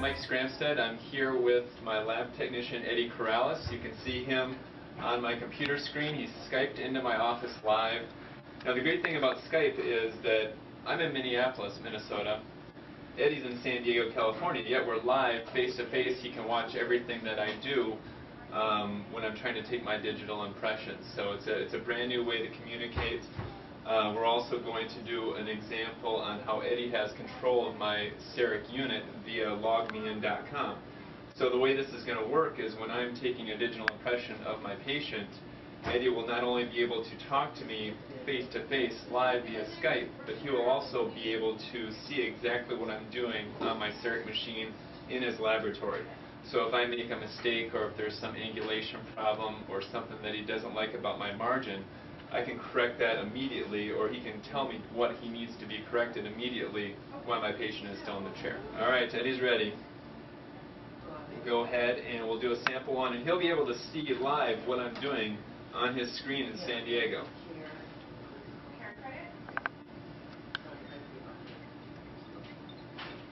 Mike Scramstead. I'm here with my lab technician Eddie Corrales. You can see him on my computer screen. He's Skyped into my office live. Now the great thing about Skype is that I'm in Minneapolis, Minnesota. Eddie's in San Diego, California, yet we're live, face-to-face. He can watch everything that I do when I'm trying to take my digital impressions. So it's a brand new way to communicate. We're also going to do an example on how Eddie has control of my Cerec unit via logmein.com. So the way this is going to work is when I'm taking a digital impression of my patient, Eddie will not only be able to talk to me face-to-face live via Skype, but he will also be able to see exactly what I'm doing on my Cerec machine in his laboratory. So if I make a mistake or if there's some angulation problem or something that he doesn't like about my margin, I can correct that immediately, or he can tell me what he needs to be corrected immediately while my patient is still in the chair. All right, Eddie's ready. We'll go ahead and we'll do a sample one, and he'll be able to see live what I'm doing on his screen in San Diego.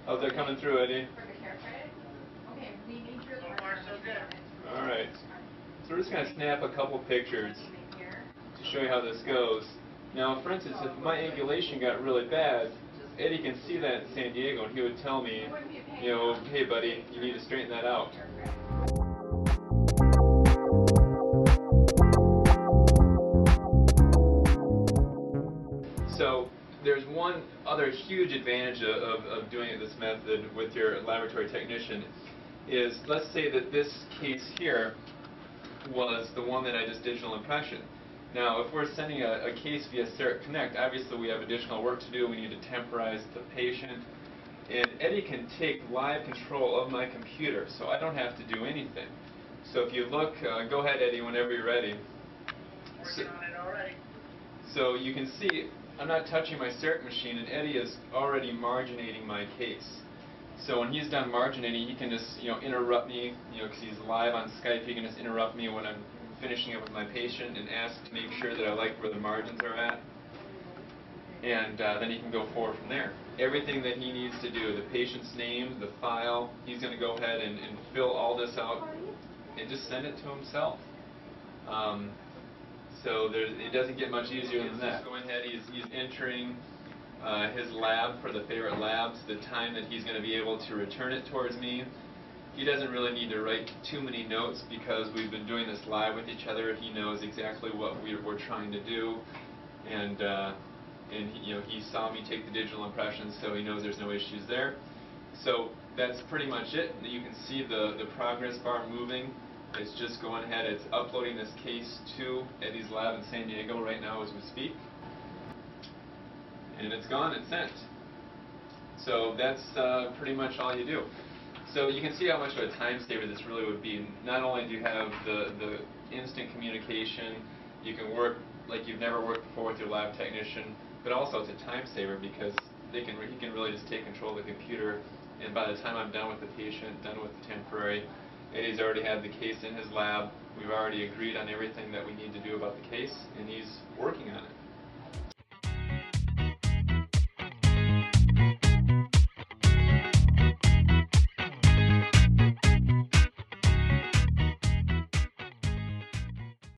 How's that coming through, Eddie? All right. So we're just going to snap a couple pictures to show you how this goes. Now, for instance, if my angulation got really bad, Eddie can see that in San Diego, and he would tell me, you know, hey buddy, you need to straighten that out. So there's one other huge advantage of doing this method with your laboratory technician is, let's say that this case here was the one that I just digital impression. Now, if we're sending a case via Cerec Connect, obviously we have additional work to do. We need to temporize the patient. And Eddie can take live control of my computer, so I don't have to do anything. So if you look, go ahead, Eddie, whenever you're ready. Working on it already. So you can see I'm not touching my Cerec machine, and Eddie is already marginating my case. So when he's done marginating, he can just interrupt me, because he's live on Skype. He can just interrupt me when I'm finishing up with my patient and ask to make sure that I like where the margins are at, and then he can go forward from there. Everything that he needs to do, the patient's name, the file, he's going to go ahead and fill all this out and just send it to himself. So it doesn't get much easier than that. Going ahead, he's entering his lab for the favorite labs, the time that he's going to be able to return it towards me. He doesn't really need to write too many notes because we've been doing this live with each other. He knows exactly what we're trying to do, and he saw me take the digital impressions, so he knows there's no issues there. So that's pretty much it. You can see the progress bar moving. It's just going ahead. It's uploading this case to Eddie's lab in San Diego right now as we speak, and it's gone. It's sent. So that's pretty much all you do. So you can see how much of a time saver this really would be. Not only do you have the instant communication, you can work like you've never worked before with your lab technician, but also it's a time saver because he can really just take control of the computer, and by the time I'm done with the patient, done with the temporary, Eddie's already had the case in his lab. We've already agreed on everything that we need to do about the case, and he's working on it.